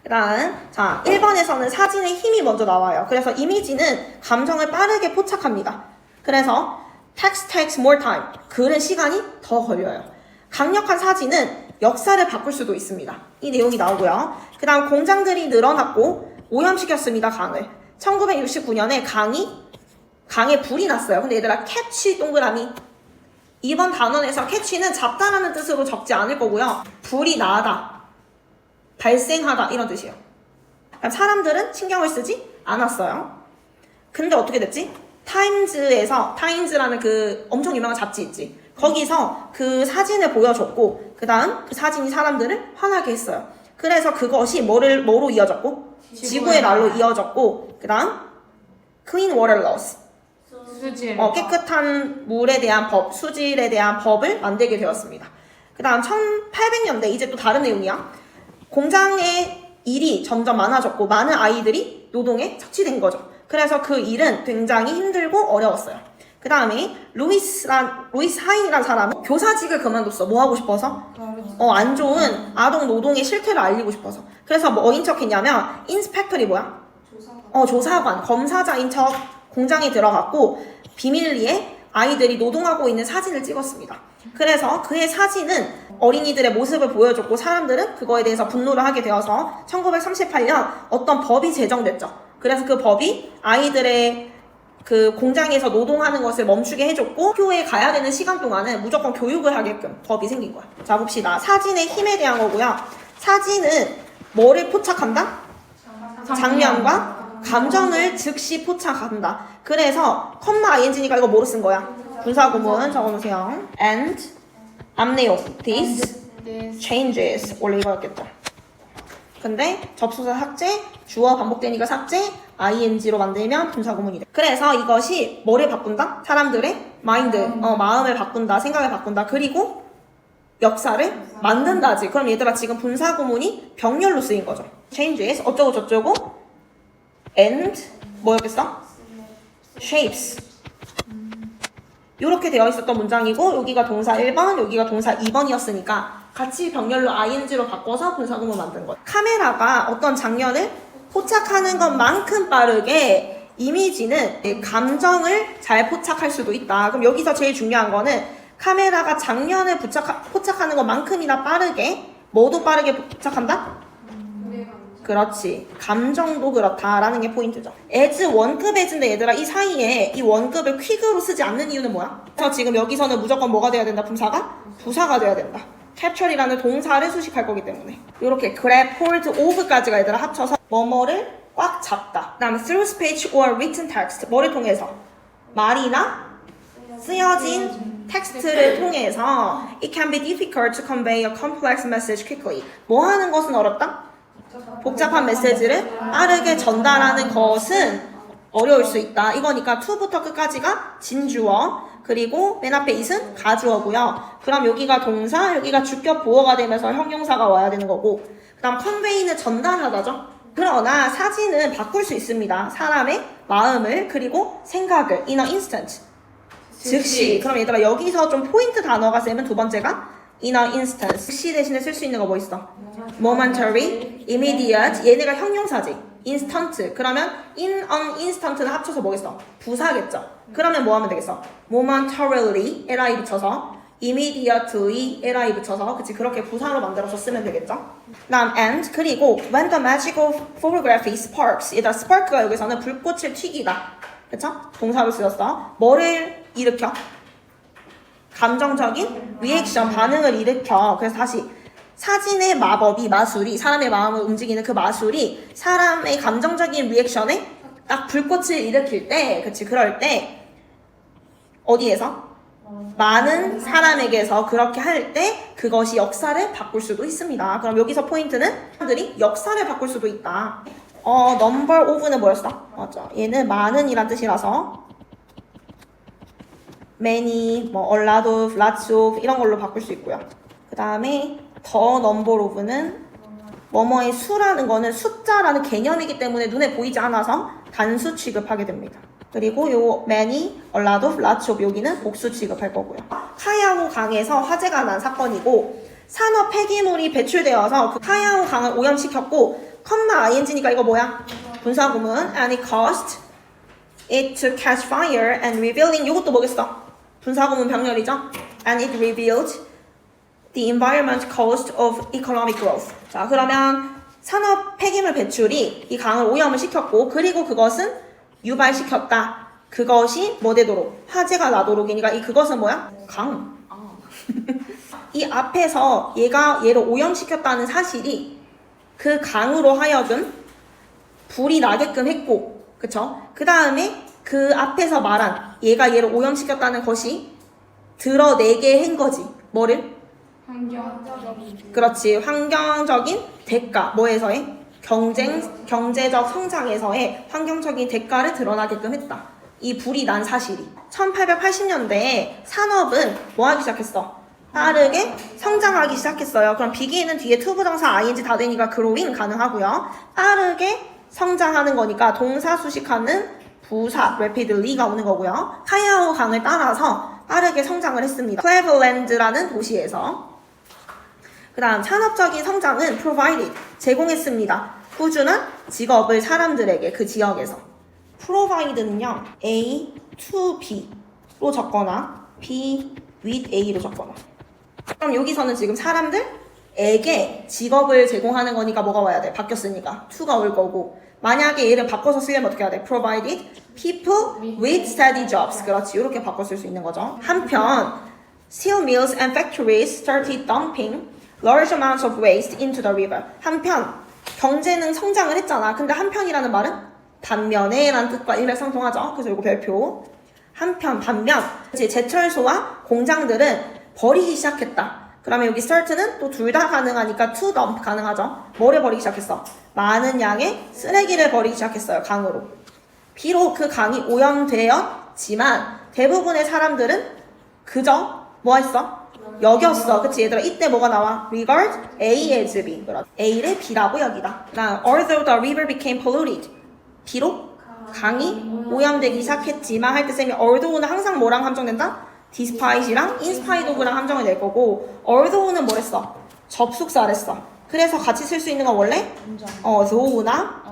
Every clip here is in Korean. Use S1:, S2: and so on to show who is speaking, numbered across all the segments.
S1: 그 다음, 자, 1번에서는 사진의 힘이 먼저 나와요. 그래서 이미지는 감정을 빠르게 포착합니다. 그래서 text takes more time. 글은 시간이 더 걸려요. 강력한 사진은 역사를 바꿀 수도 있습니다. 이 내용이 나오고요. 그 다음 공장들이 늘어났고 오염시켰습니다. 강을. 1969년에 강에 불이 났어요. 근데 얘들아 catch 동그라미. 이번 단원에서 catch는 잡다라는 뜻으로 적지 않을 거고요. 불이 나다, 발생하다 이런 뜻이에요. 그럼 사람들은 신경을 쓰지 않았어요. 근데 어떻게 됐지? 타임즈라는 그 엄청 유명한 잡지 있지. 거기서 그 사진을 보여줬고 그 다음 그 사진이 사람들을 화나게 했어요. 그래서 그것이 뭐로 이어졌고? 지구의 날로 이어졌고 그 다음 clean water laws. 깨끗한 물에 대한 법, 수질에 대한 법을 만들게 되었습니다. 그 다음 1800년대 이제 또 다른 내용이야. 공장의 일이 점점 많아졌고 많은 아이들이 노동에 착취된 거죠. 그래서 그 일은 굉장히 힘들고 어려웠어요. 그 다음에 루이스 하인이라는 사람은 교사직을 그만뒀어. 뭐 하고 싶어서? 안 좋은 아동 노동의 실태를 알리고 싶어서. 그래서 뭐인 척 했냐면 인스펙터리 뭐야? 조사관, 검사자인 척 공장에 들어갔고 비밀리에 아이들이 노동하고 있는 사진을 찍었습니다. 그래서 그의 사진은 어린이들의 모습을 보여줬고 사람들은 그거에 대해서 분노를 하게 되어서 1938년 어떤 법이 제정됐죠. 그래서 그 법이 아이들의 그 공장에서 노동하는 것을 멈추게 해줬고 학교에 가야 되는 시간 동안은 무조건 교육을 하게끔 법이 생긴 거야. 자 봅시다. 사진의 힘에 대한 거고요. 사진은 뭐를 포착한다? 장면과 감정을 즉시 포착한다. 그래서 ING니까 이거 뭐로 쓴 거야? 분사구문 적어놓으세요. And 앞내용 This changes 원래 이거였겠죠. 근데 접수사 삭제, 주어 반복되니까 삭제, ing로 만들면 분사구문이 돼. 그래서 이것이 뭐를 바꾼다? 사람들의 마인드, 마음을 바꾼다, 생각을 바꾼다. 그리고 역사를 만든다지. 그럼 얘들아 지금 분사구문이 병렬로 쓰인 거죠. changes 어쩌고 저쩌고 and 뭐였겠어? shapes. 이렇게 되어 있었던 문장이고 여기가 동사 1번, 여기가 동사 2번이었으니까 같이 병렬로 ing로 바꿔서 분사구문 만든 거예요. 카메라가 어떤 장면을 포착하는 것만큼 빠르게 이미지는 감정을 잘 포착할 수도 있다. 그럼 여기서 제일 중요한 거는 카메라가 장면을 포착하는 것만큼이나 빠르게 뭐도 빠르게 포착한다? 그렇지. 감정도 그렇다라는 게 포인트죠. as 원급 as인데 얘들아 이 사이에 이 원급을 퀵으로 쓰지 않는 이유는 뭐야? 그래서 지금 여기서는 무조건 뭐가 돼야 된다? 부사가 돼야 된다. capture이라는 동사를 수식할 거기 때문에 이렇게 grab, hold, of까지가 얘들아 합쳐서 뭐뭐를 꽉 잡다. 그 다음에 through speech or written text 뭐를 통해서? 말이나 쓰여진 텍스트를 통해서 it can be difficult to convey a complex message quickly. 뭐 하는 것은 어렵다? 복잡한 메시지를 빠르게 전달하는 것은 어려울 수 있다. 이거니까 to부터 끝까지가 진주어 그리고 맨 앞에 it은 가주어고요. 그럼 여기가 동사, 여기가 주격 보어가 되면서 형용사가 와야 되는 거고 그 다음 convey는 전달하다죠. 그러나 사진은 바꿀 수 있습니다. 사람의 마음을 그리고 생각을 in an instant. 즉시. 그럼 얘들아 여기서 좀 포인트 단어가 쓰면 두 번째가 in an instant. 즉시 대신에 쓸 수 있는 거 뭐 있어? momentary, immediate. 얘네가 형용사지. instant. 그러면 in an instant는 합쳐서 뭐겠어? 부사겠죠. 그러면 뭐 하면 되겠어? momentarily, li 붙여서 immediately, li 붙여서 그치 그렇게 부사로 만들어서 쓰면 되겠죠. 다음 and 그리고 when the magical photography sparks. 얘들아 spark가 여기서는 불꽃을 튀기다. 그쵸? 동사로 쓰였어. 뭐를 일으켜? 감정적인 리액션, 반응을 일으켜. 그래서 다시 사진의 마술이 사람의 마음을 움직이는 그 마술이 사람의 감정적인 리액션에 딱 불꽃을 일으킬 때, 그치 그럴 때 어디에서? 많은 사람에게서 그렇게 할 때 그것이 역사를 바꿀 수도 있습니다. 그럼 여기서 포인트는 사람들이 역사를 바꿀 수도 있다. number of는 뭐였어? 맞아. 얘는 많은이란 뜻이라서 many, a lot of, lots of 이런 걸로 바꿀 수 있고요. 그 다음에 the number of는 뭐뭐의 수라는 거는 숫자라는 개념이기 때문에 눈에 보이지 않아서 단수 취급하게 됩니다. 그리고 요 many, a lot of, lots of 여기는 복수 취급할 거고요. 카야후 강에서 화재가 난 사건이고 산업 폐기물이 배출되어서 그 카야후 강을 오염시켰고 ing니까 이거 뭐야? 분사구문. And it caused it to catch fire and revealing. 이것도 뭐겠어? 분사구문 병렬이죠? And it revealed the environment cost of economic growth. 자, 그러면 산업 폐기물 배출이 이 강을 오염을 시켰고, 그리고 그것은 유발시켰다. 그것이 뭐 되도록? 화재가 나도록이니까 이 그것은 뭐야? 강. 이 앞에서 얘를 오염시켰다는 사실이 그 강으로 하여금 불이 나게끔 했고, 그쵸? 그 다음에 그 앞에서 말한 얘를 오염시켰다는 것이 드러내게 한 거지. 뭐를?
S2: 환경적인.
S1: 그렇지. 환경적인 대가. 뭐에서의? 경제적 성장에서의 환경적인 대가를 드러나게끔 했다. 이 불이 난 사실이. 1880년대에 산업은 뭐 하기 시작했어? 빠르게 성장하기 시작했어요. 그럼 비기는 뒤에 투부정사 ing 다 되니까 growing 가능하고요. 빠르게 성장하는 거니까 동사 수식하는 부사 rapidly가 오는 거고요. 카야오 강을 따라서 빠르게 성장을 했습니다. 클레버랜드라는 도시에서. 그 다음 산업적인 성장은 provided, 제공했습니다. 꾸준한 직업을 사람들에게 그 지역에서. provide는요, A to B로 적거나 B with A로 적거나. 그럼 여기서는 지금 사람들에게 직업을 제공하는 거니까 뭐가 와야 돼? 바뀌었으니까 to가 올 거고, 만약에 얘를 바꿔서 쓰려면 어떻게 해야 돼? provided people with steady jobs. 그렇지, 이렇게 바꿔 쓸 수 있는 거죠. 한편 steel mills and factories started dumping large amounts of waste into the river. 한편 경제는 성장을 했잖아. 근데 한편이라는 말은 반면에 라는 뜻과 일맥상통하죠. 그래서 이거 별표. 한편, 반면 이제 제철소와 공장들은 버리기 시작했다. 그러면 여기 start는 또 둘 다 가능하니까 to dump 가능하죠. 뭐를 버리기 시작했어? 많은 양의 쓰레기를 버리기 시작했어요. 강으로. 비록 그 강이 오염되었지만 대부분의 사람들은 그저 뭐 했어? 여겼어. 그치 얘들아, 이때 뭐가 나와? regard A as B. A를 B라고 여기다. 그다음 although the river became polluted. 비록 강이 오염되기 시작했지만 할 때 쌤이 although는 항상 뭐랑 함정된다? despite이랑 inspite of랑 함정이 될 거고, although는 뭐랬어? 접속사랬어. 그래서 같이 쓸 수 있는 건 원래 though나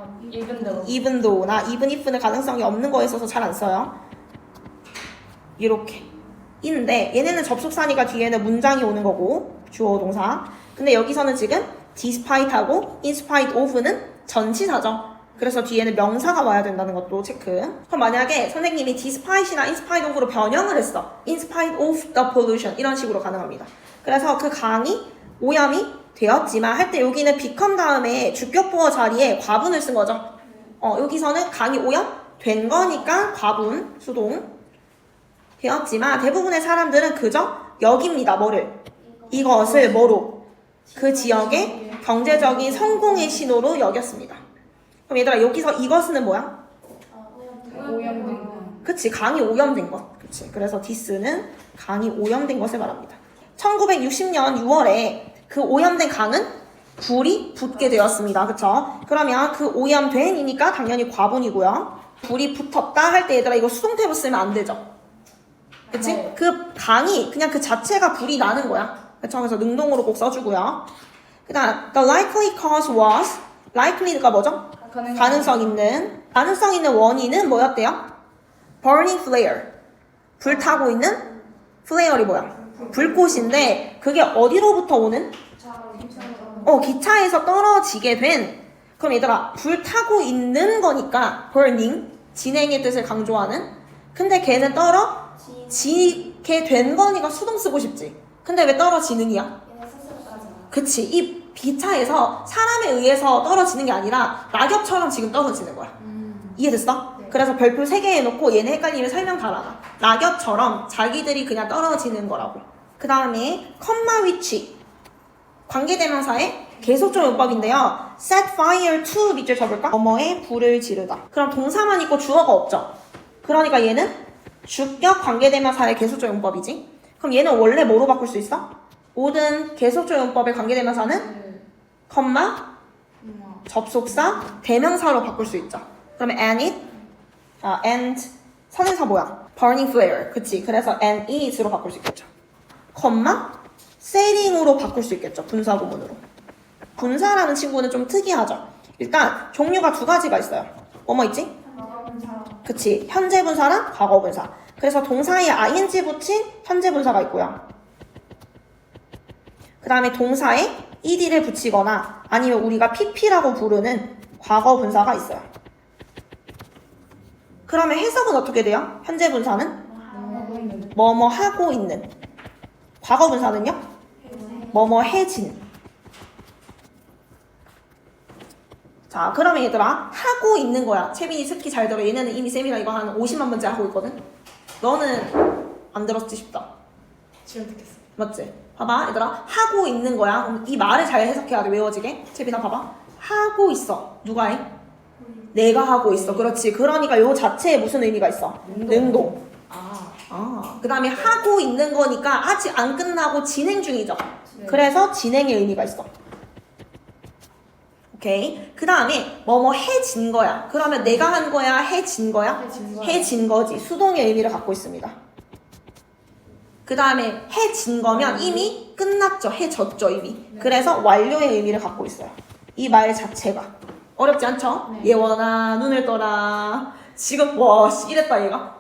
S1: even though나 even if는 가능성이 없는 거에 있어서 잘 안 써요. 이렇게 인데 얘네는 접속사니까 뒤에는 문장이 오는 거고, 주어 동사. 근데 여기서는 지금 despite하고 inspite of는 전치사죠. 그래서 뒤에는 명사가 와야 된다는 것도 체크. 그럼 만약에 선생님이 despite이나 inspite of로 변형을 했어. in spite of the pollution 이런 식으로 가능합니다. 그래서 그 강이 오염이 되었지만 할 때 여기는 become 다음에 주격보어 자리에 과분을 쓴 거죠. 여기서는 강이 오염된 거니까 과분, 수동 되었지만 대부분의 사람들은 그저 여깁니다. 뭐를? 이것을 뭐로? 그 지역의 경제적인 성공의 신호로 여겼습니다. 그럼 얘들아 여기서 이것은 뭐야?
S2: 오염된 거.
S1: 그치, 강이 오염된 것. 그치. 그래서 this는 강이 오염된 것을 말합니다. 1960년 6월에 그 오염된 강은 불이 붙게 되었습니다. 그쵸? 그러면 그 오염된이니까 당연히 과분이고요. 불이 붙었다 할 때 얘들아 이거 수동태로 쓰면 안 되죠. 그치?
S2: 네.
S1: 그 강이 그냥 그 자체가 불이 나는 거야. 그쵸? 그래서 능동으로 꼭 써주고요. 그 다음 the likely cause was, likely가 뭐죠? 가능성 있는 원인은 뭐였대요? burning flare. 불타고 있는 flare이 뭐야? 불꽃인데 그게 어디로부터 오는? 기차에서 떨어지게 된. 그럼 얘들아 불타고 있는 거니까 burning, 진행의 뜻을 강조하는. 근데 걔는 떨어지게 된 거니까 수동 쓰고 싶지. 근데 왜 떨어지는이야? 그치, 이 기차에서 사람에 의해서 떨어지는 게 아니라 낙엽처럼 지금 떨어지는 거야. 이해됐어? 네. 그래서 별표 3개 해놓고 얘네 헷갈리면 설명 달아놔. 낙엽처럼 자기들이 그냥 떨어지는 거라고. 그 다음에 컴마 위치, 관계대명사의 계속적 용법인데요. set fire to 밑줄 쳐볼까? 뭐뭐에 불을 지르다. 그럼 동사만 있고 주어가 없죠. 그러니까 얘는 주격 관계대명사의 계속적 용법이지. 그럼 얘는 원래 뭐로 바꿀 수 있어? 모든 계속적 용법의 관계대명사는 컴마, 접속사, 대명사로 바꿀 수 있죠. 그러면 and 선행사 뭐야? burning flare. 그치? 그래서 and is로 바꿀 수 있겠죠. 컴마, setting으로 바꿀 수 있겠죠. 분사 구문으로. 분사라는 친구는 좀 특이하죠. 일단 종류가 두 가지가 있어요. 뭐뭐 있지?
S2: 과거분사.
S1: 그치. 현재 분사랑 과거 분사. 그래서 동사에 ing 붙인 현재 분사가 있고요. 그 다음에 동사에 ed를 붙이거나 아니면 우리가 pp라고 부르는 과거 분사가 있어요. 그러면 해석은 어떻게 돼요? 현재 분사는 뭐뭐 하고 있는. 과거 분사는요? 뭐뭐 해진. 자, 그러면 얘들아, 하고 있는 거야. 채빈이 특히 잘 들어. 얘네는 이미 쌤이랑 이거 한 50만 번째 하고 있거든. 너는 안 들었지 싶다.
S2: 지금 듣겠어.
S1: 맞지? 봐봐, 얘들아. 하고 있는 거야. 그럼 이 말을 잘 해석해야 돼. 외워지게. 채빈아, 봐봐. 하고 있어. 누가 해? 내가 하고 있어. 그렇지. 그러니까 요 자체에 무슨 의미가 있어? 능동. 그 다음에 하고 있는 거니까 아직 안 끝나고 진행 중이죠.
S2: 네.
S1: 그래서 진행의 의미가 있어. 오케이. 그 다음에 뭐뭐 해진 거야. 그러면 내가 한 거야? 해진 거야?
S2: 해진 거야.
S1: 해진 거지. 수동의 의미를 갖고 있습니다. 그 다음에 해진 거면 이미 끝났죠. 해졌죠 이미. 그래서 완료의 의미를 갖고 있어요. 이 말 자체가. 어렵지 않죠?
S2: 네.
S1: 예원아 눈을 떠라. 지금 와 이랬다 얘가.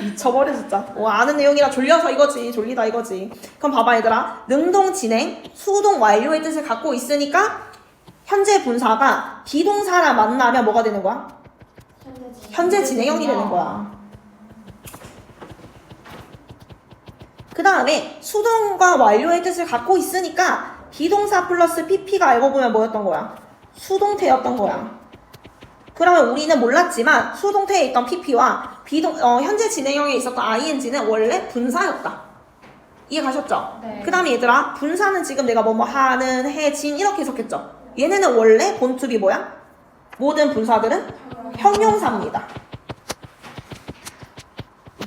S1: 미쳐버려 진짜. 아는 내용이라 졸려서 이거지. 졸리다 이거지. 그럼 봐봐 얘들아. 능동 진행, 수동 완료의 뜻을 갖고 있으니까 현재 분사가 비동사랑 만나면 뭐가 되는 거야? 현재 진행형이 되는 거야. 그 다음에 수동과 완료의 뜻을 갖고 있으니까 비동사 플러스 pp가 알고 보면 뭐였던 거야? 수동태였던 거야. 그러면 우리는 몰랐지만 수동태에 있던 pp와 현재 진행형에 있었던 ing는 원래 분사였다. 이해 가셨죠?
S2: 네.
S1: 그 다음에 얘들아 분사는 지금 내가 뭐뭐 하는, 해진 이렇게 해석했죠. 얘네는 원래 본투비 뭐야? 모든 분사들은 형용사입니다.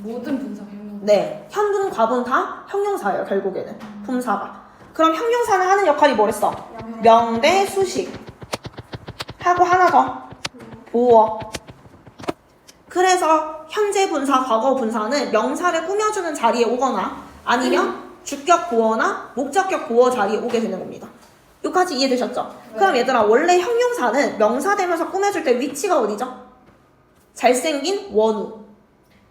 S2: 모든 분사 형용.
S1: 네, 현분, 과분 다 형용사예요. 결국에는 분사가. 그럼 형용사는 하는 역할이 뭐랬어? 명대, 수식 하고 하나 더 보어. 그래서 현재 분사, 과거 분사는 명사를 꾸며주는 자리에 오거나 아니면 주격 보어나 목적격 보어 자리에 오게 되는 겁니다. 여기까지 이해되셨죠?
S2: 네.
S1: 그럼 얘들아 원래 형용사는 명사 되면서 꾸며줄 때 위치가 어디죠? 잘생긴 원우.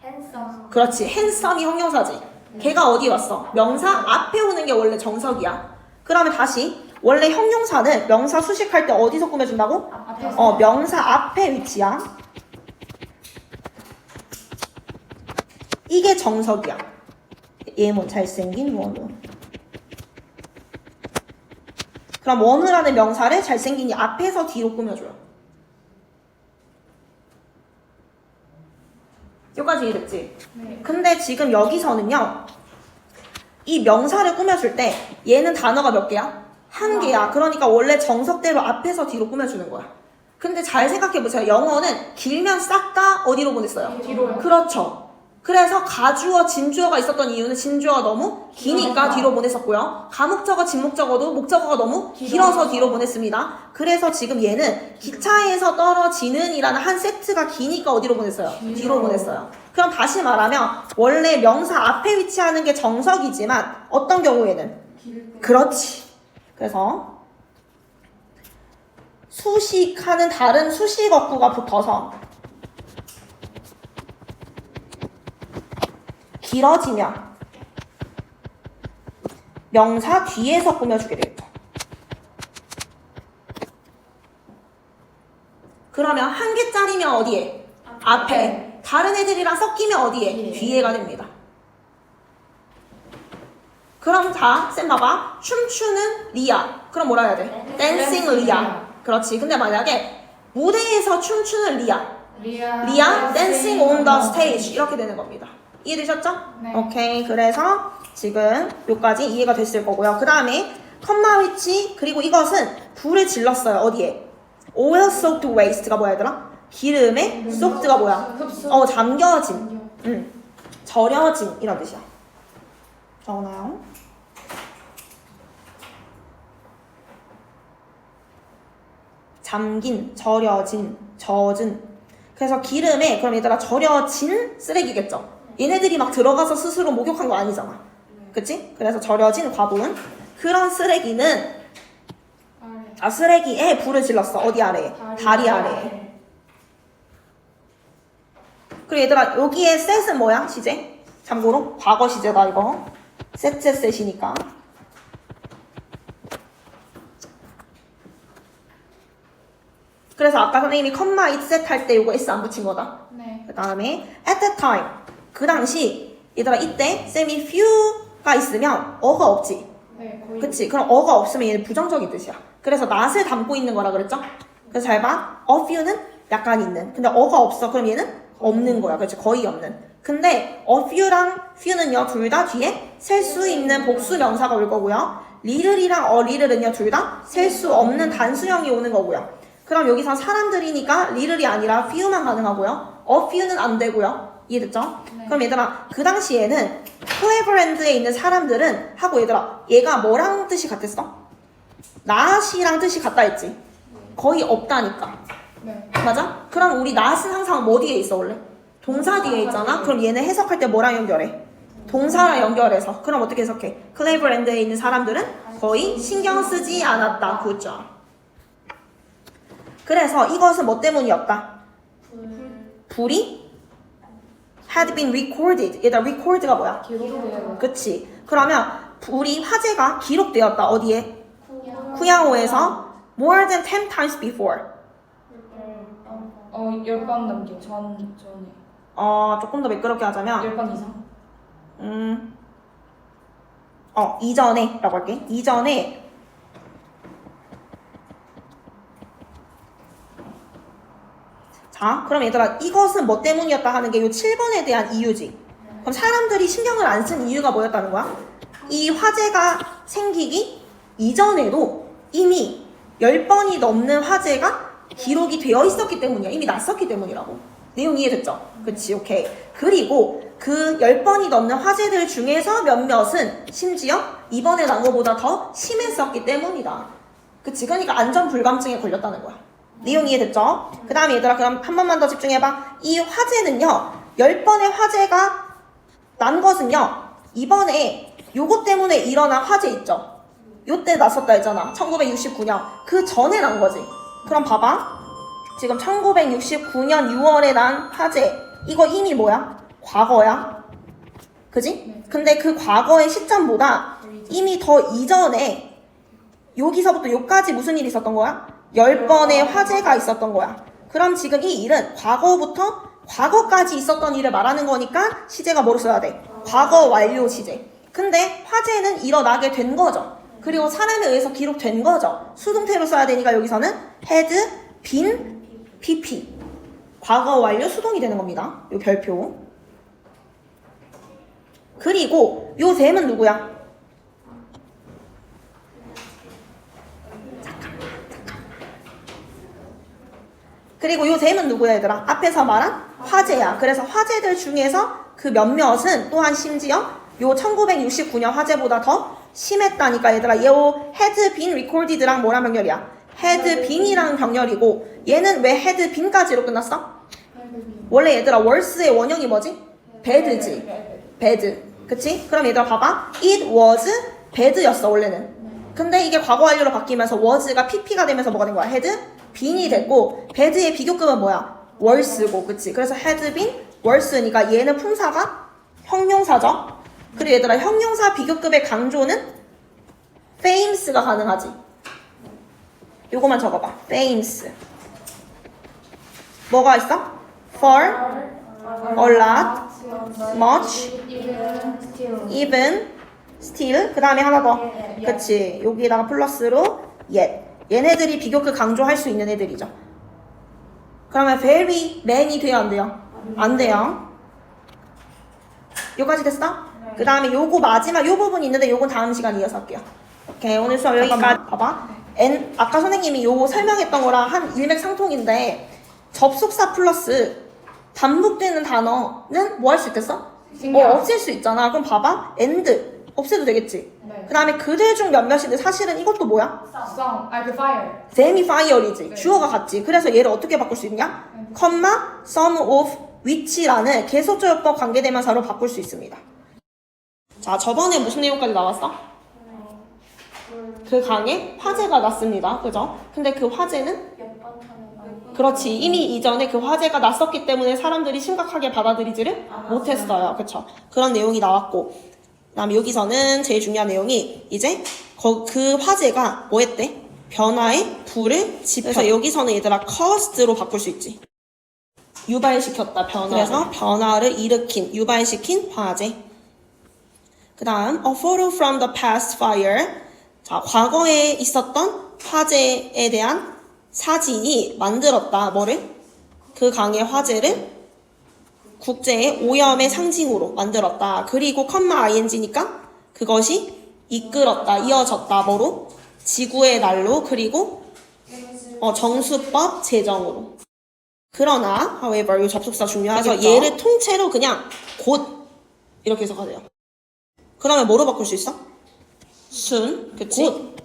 S2: 핸섬.
S1: 그렇지. 핸섬이 형용사지. 걔가 어디 왔어? 명사 앞에 오는 게 원래 정석이야. 그러면 다시 원래 형용사는 명사 수식할 때 어디서 꾸며준다고?
S2: 앞에서.
S1: 명사 앞에 위치야. 이게 정석이야. 얘 뭐 잘생긴 원우. 그럼 원우라는 명사를 잘생긴이 앞에서 뒤로 꾸며줘요. 여기까지 이해됐지?
S2: 네.
S1: 근데 지금 여기서는요, 이 명사를 꾸며줄 때 얘는 단어가 몇 개야? 한 개야. 그러니까 원래 정석대로 앞에서 뒤로 꾸며주는 거야. 근데 잘 생각해보세요. 영어는 길면 싹 다 어디로 보냈어요?
S2: 뒤로요.
S1: 그렇죠. 그래서 가주어, 진주어가 있었던 이유는 진주어가 너무 기니까 뒤로 보냈었고요. 가목적어, 진목적어도 목적어가 너무 길어서 뒤로 보냈습니다. 그래서 지금 얘는 기차에서 떨어지는 이라는 한 세트가 기니까 어디로 보냈어요? 뒤로 보냈어요. 그럼 다시 말하면 원래 명사 앞에 위치하는 게 정석이지만 어떤 경우에는? 그렇지. 그래서 수식하는 다른 수식어구가 붙어서 길어지면 명사 뒤에서 꾸며주게 되겠죠. 그러면 한 개짜리면 어디에? 앞에. 다른 애들이랑 섞이면 어디에? 뒤에가 됩니다. 그럼 다, 쌤 봐봐. 춤추는 리아. 그럼 뭐라 해야 돼? 댄싱 리아. 그렇지. 근데 만약에 무대에서 춤추는 리아 댄싱 온 더 스테이지 이렇게 되는 겁니다. 이해되셨죠?
S2: 네.
S1: 오케이. 그래서 지금 여기까지 이해가 됐을 거고요. 그 다음에 컴마 위치 그리고 이것은 불을 질렀어요. 어디에? oil soaked waste가 뭐야 얘들아? 기름에 soaked가 뭐야?
S2: 흡수.
S1: 잠겨진. 절여진 이런 뜻이야. 적어놔요. 잠긴, 절여진, 젖은. 그래서 기름에 그럼 얘들아 절여진 쓰레기겠죠. 얘네들이 막 들어가서 스스로 목욕한 거 아니잖아. 그치? 그래서 절여진 과분. 그런 쓰레기는 자, 쓰레기에 불을 질렀어. 어디 아래에? 다리 아래에. 그리고 얘들아, 여기에 set은 뭐야? 시제? 참고로 과거 시제다 이거. set이니까. 그래서 아까 선생님이 컴마 it set 할 때 요거 s 안 붙인 거다.
S2: 네.
S1: 그 다음에 at that time. 그 당시 얘들아 이때 쌤이 few가 있으면 어가 없지.
S2: 네, 거의.
S1: 그치? 그럼 어가 없으면 얘는 부정적인 뜻이야. 그래서 not을 담고 있는 거라 그랬죠? 그래서 잘 봐. a few는 약간 있는. 근데 어가 없어. 그럼 얘는 없는 거야. 그렇지? 거의 없는. 근데 a few랑 few는요, 둘 다 뒤에 셀 수 있는 복수 명사가 올 거고요. little이랑 a little은요, 둘 다 셀 수 없는 단수형이 오는 거고요. 그럼 여기서 사람들이니까 little이 아니라 few만 가능하고요. a few는 안 되고요. 이해됐죠?
S2: 네.
S1: 그럼 얘들아, 그 당시에는 클레버랜드에 있는 사람들은 하고 얘들아, 얘가 뭐랑 뜻이 같았어? not이랑 뜻이 같다 했지? 거의 없다니까.
S2: 네.
S1: 맞아? 그럼 우리 not은 항상 뭐 뒤에 있어 원래? 동사 뒤에 있잖아? 그럼 얘는 해석할 때 뭐랑 연결해? 동사랑 연결해서. 그럼 어떻게 해석해? 클레버랜드에 있는 사람들은 거의 신경 쓰지 않았다. 그죠? 그래서 이것은 뭐 때문이었다? 불이 had been recorded. 얘들아, record가 뭐야?
S2: 기록돼요.
S1: 그치? 그러면 불이 화재가 기록되었다. 어디에? 쿠야오에서 more than 10 times before.
S2: 10번 넘게 전에.
S1: 조금 더 매끄럽게 하자면
S2: 10번 이상.
S1: 이전에 라고 할게. 이전에 자, 그럼 얘들아, 이것은 뭐 때문이었다 하는 게 요 7번에 대한 이유지. 그럼 사람들이 신경을 안 쓴 이유가 뭐였다는 거야? 이 화재가 생기기 이전에도 이미 10번이 넘는 화재가 기록이 되어 있었기 때문이야. 이미 났었기 때문이라고. 내용 이해됐죠? 그치, 오케이. 그리고 그 10번이 넘는 화재들 중에서 몇몇은 심지어 이번에 난 거보다 더 심했었기 때문이다. 그치, 그러니까 안전불감증에 걸렸다는 거야. 내용 이해됐죠? 그 다음에 얘들아, 그럼 한 번만 더 집중해봐. 이 화재는요, 10번의 화재가 난 것은요, 이번에 요거 때문에 일어난 화재 있죠? 요때 났었다 했잖아. 1969년. 그 전에 난 거지. 그럼 봐봐. 지금 1969년 6월에 난 화재. 이거 이미 뭐야? 과거야. 그지? 근데 그 과거의 시점보다 이미 더 이전에 여기서부터 여기까지 무슨 일이 있었던 거야? 10번의 화재가 있었던 거야. 그럼 지금 이 일은 과거부터 과거까지 있었던 일을 말하는 거니까 시제가 뭐로 써야 돼? 과거 완료 시제. 근데 화재는 일어나게 된 거죠. 그리고 사람에 의해서 기록된 거죠. 수동태로 써야 되니까 여기서는 had been pp. 과거 완료 수동이 되는 겁니다. 요 별표. 그리고 요 셈은 누구야? 그리고 요 셈은 누구야 얘들아? 앞에서 말한 화재야. 그래서 화재들 중에서 그 몇몇은 또한 심지어 요 1969년 화재보다 더 심했다니까 얘들아. 요 had been recorded랑 뭐랑 병렬이야? had been이랑 병렬이고 얘는 왜 had been까지로 끝났어? 원래 얘들아 worse의 원형이 뭐지? bad지. bad. 그치? 그럼 얘들아 봐봐. it was bad였어 원래는. 근데 이게 과거 완료로 바뀌면서 was가 pp가 되면서 뭐가 된 거야? had been이 됐고 bad의 비교급은 뭐야? worse고. 그치? 그래서 had been worse니까 얘는 품사가 형용사죠. 그리고 얘들아 형용사 비교급의 강조는 famous가 가능하지. 요거만 적어봐. famous. 뭐가 있어? for, a lot, much, even, still. 그 다음에 하나 더. 그치. 여기에다가 플러스로 yet. 얘네들이 비교급 강조할 수 있는 애들이죠. 그러면 very, many 돼요 안 돼요? 안 돼요. 요까지 됐어? 그 다음에 요거 마지막 요 부분 있는데 요건 다음 시간에 이어서 할게요. 오케이, 오늘 수업 여기까지. 봐봐. 아까 선생님이 요거 설명했던 거랑 한 일맥상통인데 접속사 플러스 반복되는 단어는 뭐 할 수 있겠어? 없앨 수 있잖아. 그럼 봐봐. and 없애도 되겠지.
S2: 네.
S1: 그 다음에 그들 중 몇몇인데 사실은 이것도 뭐야?
S2: 그 fire.
S1: 셈이 fire이지.
S2: 네.
S1: 주어가 같지. 그래서 얘를 어떻게 바꿀 수 있냐? 컴마 some of which라는 계속조요법 관계대명사로 바꿀 수 있습니다. 자, 저번에 무슨 내용까지 나왔어? 그 강에 화재가 났습니다. 그죠? 근데 그 화재는
S2: 몇번 하는
S1: 그렇지. 이미 이전에 그 화재가 났었기 때문에 사람들이 심각하게 받아들이지를 못했어요. 그쵸? 그런 내용이 나왔고. 그 다음에 여기서는 제일 중요한 내용이 이제 그 화재가 뭐 했대? 변화에 불을 지폈. 그래서 여기서는 얘들아 caused로 바꿀 수 있지. 유발시켰다, 변화. 그래서 변화를 일으킨, 유발시킨 화재. 그 다음 a photo from the past fire. 자, 과거에 있었던 화재에 대한 사진이 만들었다. 뭐를? 그 강의 화재를 국제의 오염의 상징으로 만들었다. 그리고 ING니까 그것이 이끌었다, 이어졌다. 뭐로? 지구의 날로, 그리고 정수법 제정으로. 그러나, however, 이 접속사 중요하겠죠. 그래서 얘를 통째로 그냥 곧 이렇게 해석하세요. 그러면 뭐로 바꿀 수 있어? soon, 그치? 곧.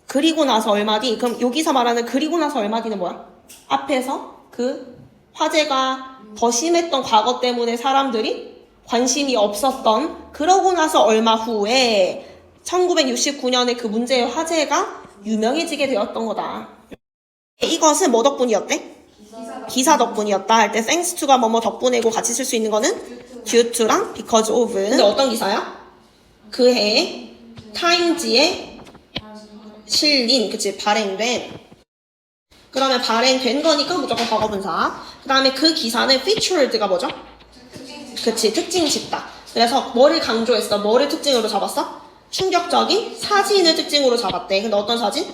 S1: 그리고 나서 얼마 뒤. 그럼 여기서 말하는 그리고 나서 얼마 뒤는 뭐야? 앞에서 그 화재가 더 심했던 과거 때문에 사람들이 관심이 없었던 그러고 나서 얼마 후에 1969년에 그 문제의 화재가 유명해지게 되었던 거다. 이것은 뭐 덕분이었대? 기사 덕분이었다 할 때 thanks to가 뭐뭐 덕분에고 같이 쓸 수 있는 거는 due to랑 because of. 근데 어떤 기사야? 그해 타임지에 실린, 그치, 발행된. 그러면 발행된 거니까 무조건 과거분사. 그 다음에 그 기사는 featured가 뭐죠? 그치, 특징 짓다. 그래서 뭐를 강조했어? 뭐를 특징으로 잡았어? 충격적인 사진을 특징으로 잡았대. 근데 어떤 사진?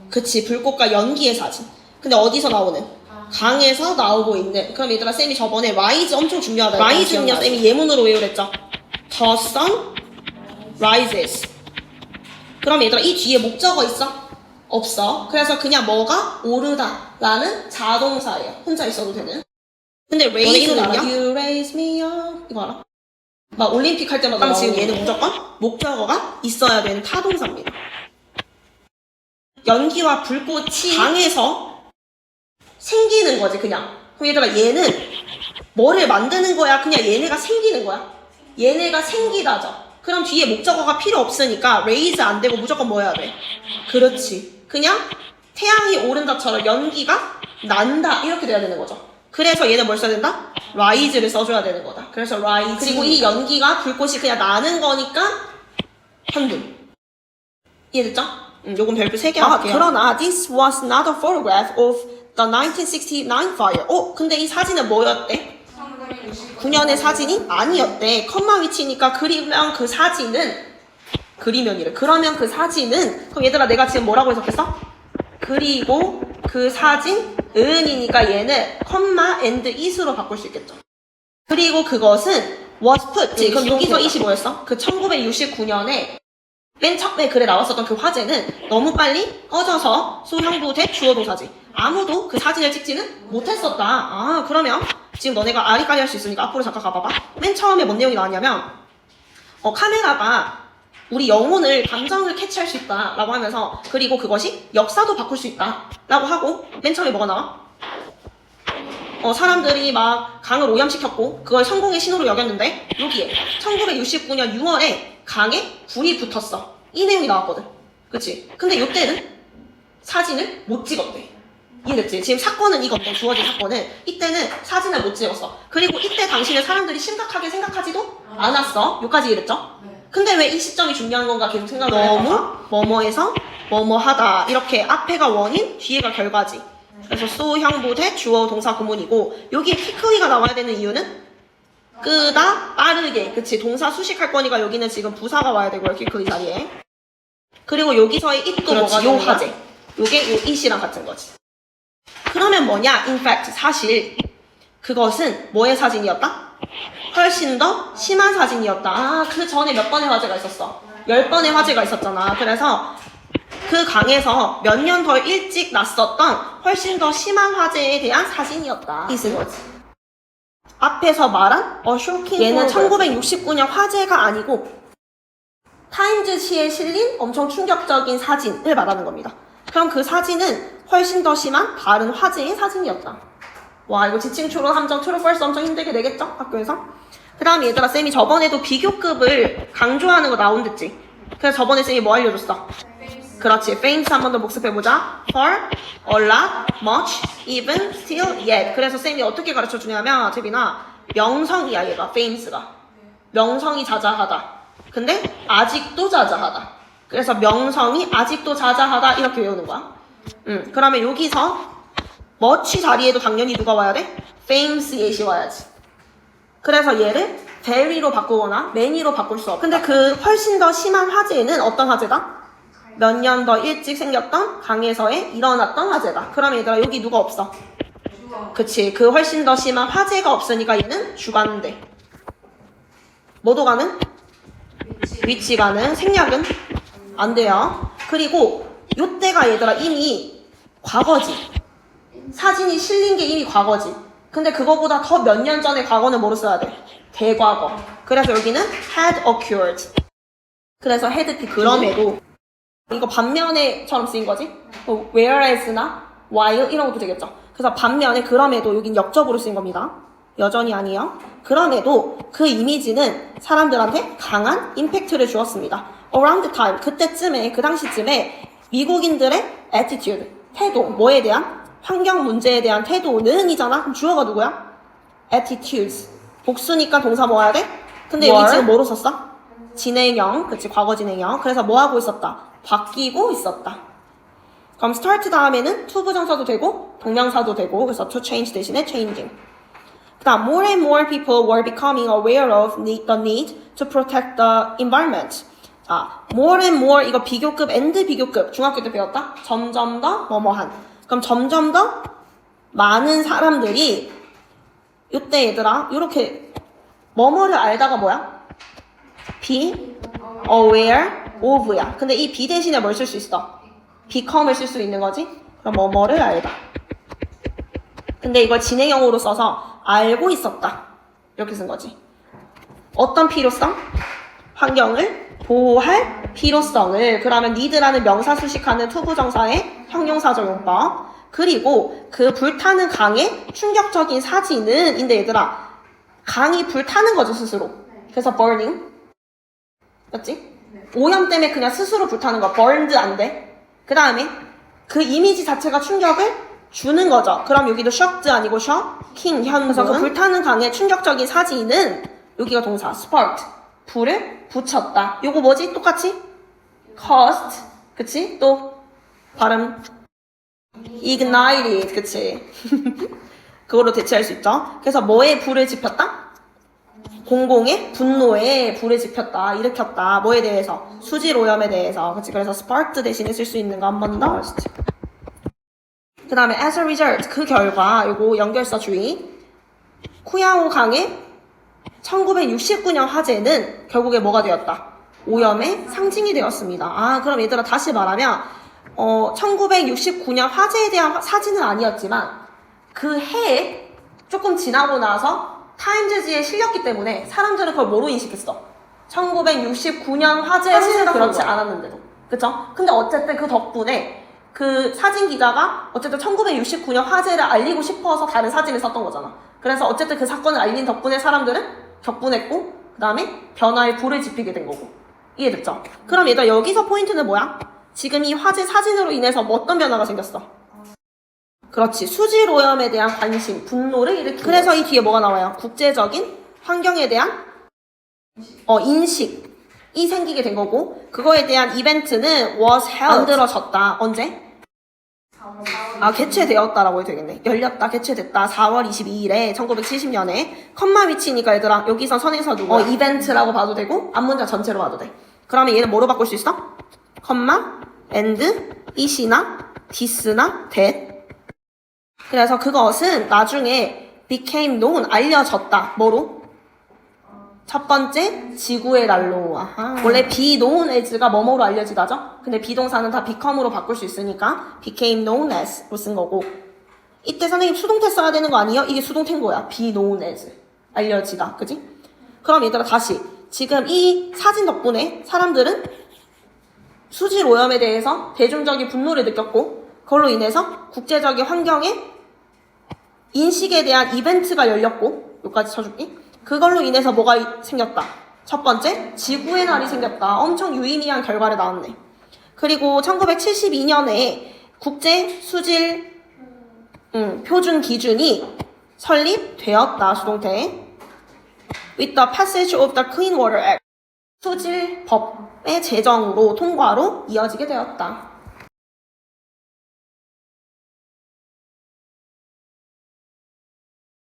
S1: 그치, 불꽃과 연기의 사진. 근데 어디서 나오는? 강에서 나오고 있는. 그럼 얘들아, 쌤이 저번에 rise 엄청 중요하다. rise는요, 쌤이 예문으로 외우랬죠. The sun rises. 그럼 얘들아, 이 뒤에 목적어 있어? 없어. 그래서 그냥 뭐가 오르다 라는 자동사예요. 혼자 있어도 되는. 근데 raise는요? You raise me up. 이거 알아? 막 올림픽 할 때마다 지금 얘는 무조건 목적어가 있어야 되는 타동사입니다. 연기와 불꽃이 강에서 생기는 거지, 그냥. 그럼 얘들아, 얘는 뭐를 만드는 거야? 그냥 얘네가 생기는 거야? 얘네가 생기다죠. 그럼 뒤에 목적어가 필요 없으니까 raise 안 되고 무조건 뭐 해야 돼? 그렇지. 그냥 태양이 오른다처럼 연기가 난다 이렇게 돼야 되는 거죠. 그래서 얘는 뭘 써야 된다? rise를 써줘야 되는 거다. 그래서 rise. 그리고 이 연기가 불꽃이 그냥 나는 거니까 현금. 이해됐죠? 요건 별표 3개 할게요. 그러나 this was not a photograph of the 1969 fire. 근데 이 사진은 뭐였대? 9년의 사진이 아니었대. 컴마 위치니까 그러면 그 사진은 그러면 그 사진은 그럼 얘들아 내가 지금 뭐라고 해석했어? 그리고 그 사진은이니까 얘는 컴마 and is로 바꿀 수 있겠죠. 그리고 그것은 was put. 그럼 여기서 25였어? 그 1969년에 맨 처음에 글에 나왔었던 그 화재는 너무 빨리 꺼져서 소형부대 주어 동사지. 아무도 그 사진을 찍지는 못했었다. 그러면 지금 너네가 아리까리 할 수 있으니까 앞으로 잠깐 가봐봐. 맨 처음에 뭔 내용이 나왔냐면 카메라가 우리 영혼을, 감정을 캐치할 수 있다 라고 하면서 그리고 그것이 역사도 바꿀 수 있다 라고 하고 맨 처음에 뭐가 나와? 사람들이 막 강을 오염시켰고 그걸 성공의 신호로 여겼는데 여기에 1969년 6월에 강에 불이 붙었어. 이 내용이 나왔거든. 그치? 근데 이때는 사진을 못 찍었대. 이해됐지? 지금 사건은 이건데 주어진 사건은 이때는 사진을 못 찍었어. 그리고 이때 당시는 사람들이 심각하게 생각하지도 않았어. 여기까지 이해됐죠? 근데 왜 이 시점이 중요한 건가 계속 생각을 해봐봐. 뭐뭐에서 뭐뭐하다 이렇게 앞에가 원인, 뒤에가 결과지. 그래서 소형부대 주어 동사 구문이고 여기에 quickly가 나와야 되는 이유는 끄다 빠르게. 그치? 동사 수식할 거니까 여기는 지금 부사가 와야 되고요. quickly 자리에. 그리고 여기서의 it도 뭐가 요 화재. 요게 요 it이랑 같은 거지. 그러면 뭐냐? In fact, 사실 그것은 뭐의 사진이었다? 훨씬 더 심한 사진이었다. 그 전에 몇 번의 화재가 있었어? 10번의 화재가 있었잖아. 그래서 그 강에서 몇 년 더 일찍 났었던 훨씬 더 심한 화재에 대한 사진이었다. 이슨 거지. 앞에서 말한 얘는 1969년 화재가 아니고 타임즈시에 실린 엄청 충격적인 사진을 말하는 겁니다. 그럼 그 사진은 훨씬 더 심한 다른 화재의 사진이었다. 와, 이거 지칭 추론 함정 트루 펄스 엄청 힘들게 내겠죠? 학교에서? 그 다음에 얘들아, 쌤이 저번에도 비교급을 강조하는 거 나온댔지? 그래서 저번에 쌤이 뭐 알려줬어? 그렇지. famous 한 번 더 복습해보자. for, a lot, much, even, still, yet. 그래서 쌤이 어떻게 가르쳐 주냐면 재빈아 명성이야 얘가 famous가. 명성이 자자하다. 근데 아직도 자자하다. 그래서 명성이 아직도 자자하다 이렇게 외우는 거야. 그러면 여기서 much 자리에도 당연히 누가 와야 돼? famous yet이 와야지. 그래서 얘를 very로 바꾸거나 many로 바꿀 수 없다. 근데 그 훨씬 더 심한 화재는 어떤 화재다? 몇 년 더 일찍 생겼던 강에서에 일어났던 화재다. 그러면 얘들아 여기 누가 없어? 그치. 그 훨씬 더 심한 화재가 없으니까 얘는 주관대. 뭐도 가는? 위치 가는. 생략은? 안 돼요. 그리고 요때가 얘들아 이미 과거지. 사진이 실린 게 이미 과거지. 근데 그거보다 더 몇 년 전의 과거는 뭐로 써야 돼? 대과거. 그래서 여기는 had occurred. 그래서 had 그럼에도 이거 반면에처럼 쓰인 거지? whereas나 while 이런 것도 되겠죠. 그래서 반면에 그럼에도 여긴 역접으로 쓰인 겁니다. 여전히 아니에요. 그럼에도 그 이미지는 사람들한테 강한 임팩트를 주었습니다. around the time 그때쯤에 그 당시쯤에 미국인들의 attitude 태도 뭐에 대한? 환경 문제에 대한 태도는 이잖아. 그럼 주어가 누구야? attitudes 복수니까 동사 뭐 해야 돼? 근데 여기 지금 뭐로 썼어? 진행형 그치 과거 진행형. 그래서 뭐 하고 있었다? 바뀌고 있었다. 그럼 start 다음에는 to 부정사도 되고 동명사도 되고 그래서 to change 대신에 changing. 그다음 more and more people were becoming aware of the need to protect the environment. 자, more and more 이거 비교급 and 비교급 중학교 때 배웠다? 점점 더 뭐뭐한. 그럼 점점 더 많은 사람들이 이때 얘들아 이렇게 뭐뭐를 알다가 뭐야? be aware of야. 근데 이 be 대신에 뭘 쓸 수 있어? become을 쓸 수 있는 거지? 그럼 뭐뭐를 알다. 근데 이걸 진행형으로 써서 알고 있었다. 이렇게 쓴 거지. 어떤 필요성? 환경을 보호할 필요성을. 그러면 need라는 명사 수식하는 투부정사의 형용사적 용법. 그리고 그 불타는 강의 충격적인 사진은 인데 얘들아 강이 불타는 거죠 스스로. 그래서 burning 맞지? 오염 때문에 그냥 스스로 불타는 거 burned 안 돼. 그 다음에 그 이미지 자체가 충격을 주는 거죠. 그럼 여기도 shocked 아니고 shocking 현무. 그래서 그 불타는 강의 충격적인 사진은 여기가 동사 sparked 불을 붙였다. 요거 뭐지? 똑같이 caused 그치? 또 발음 ignited 그치? 그걸로 대체할 수 있죠. 그래서 뭐에 불을 지폈다? 공공의 분노에 불을 지폈다, 일으켰다. 뭐에 대해서? 수질 오염에 대해서. 그치? 그래서 sparked 대신에 쓸 수 있는 거 한 번 더. 그 다음에 as a result 그 결과 요거 연결사 주의. 쿠야오 강의 1969년 화재는 결국에 뭐가 되었다? 오염의 상징이 되었습니다. 아 그럼 얘들아 다시 말하면 1969년 화재에 대한 사진은 아니었지만 그 해에 조금 지나고 나서 타임즈지에 실렸기 때문에 사람들은 그걸 뭐로 인식했어? 1969년 화재는 그렇지 않았는데도. 그쵸? 근데 어쨌든 그 덕분에 그 사진 기자가 어쨌든 1969년 화재를 알리고 싶어서 다른 사진을 썼던 거잖아. 그래서 어쨌든 그 사건을 알린 덕분에 사람들은 격분했고 그 다음에 변화에 불을 지피게 된 거고. 이해됐죠? 그럼 얘들아 여기서 포인트는 뭐야? 지금 이 화재 사진으로 인해서 뭐 어떤 변화가 생겼어? 그렇지. 수질 오염에 대한 관심, 분노를 일으키는 그래서 이 뒤에 뭐가 나와요? 국제적인 환경에 대한 인식이 생기게 된 거고 그거에 대한 이벤트는 was held 만들어졌다. 언제? 개최되었다라고 해도 되겠네. 열렸다, 개최됐다. 4월 22일에 1970년에 컴마 위치니까 얘들아 여기서 선에서 누구? 이벤트라고 봐도 되고 앞문장 전체로 봐도 돼. 그러면 얘는 뭐로 바꿀 수 있어? 컴마, and, it이나 this나 that. 그래서 그것은 나중에 became known 알려졌다. 뭐로? 첫 번째 지구의 난로. 아하. 원래 be known as가 뭐뭐로 알려지다죠? 근데 비동사는 다 become으로 바꿀 수 있으니까 became known as로 쓴 거고. 이때 선생님 수동태 써야 되는 거 아니에요? 이게 수동태인 거야. be known as 알려지다. 그지? 그럼 얘들아 다시 지금 이 사진 덕분에 사람들은 수질 오염에 대해서 대중적인 분노를 느꼈고 그걸로 인해서 국제적인 환경에 인식에 대한 이벤트가 열렸고 여기까지 쳐줄게. 그걸로 인해서 뭐가 생겼다? 첫 번째, 지구의 날이 생겼다. 엄청 유의미한 결과를 나왔네. 그리고 1972년에 국제 수질 표준 기준이 설립되었다. 수동태. With the passage of the Clean Water Act. 수질법의 제정으로 통과로 이어지게 되었다.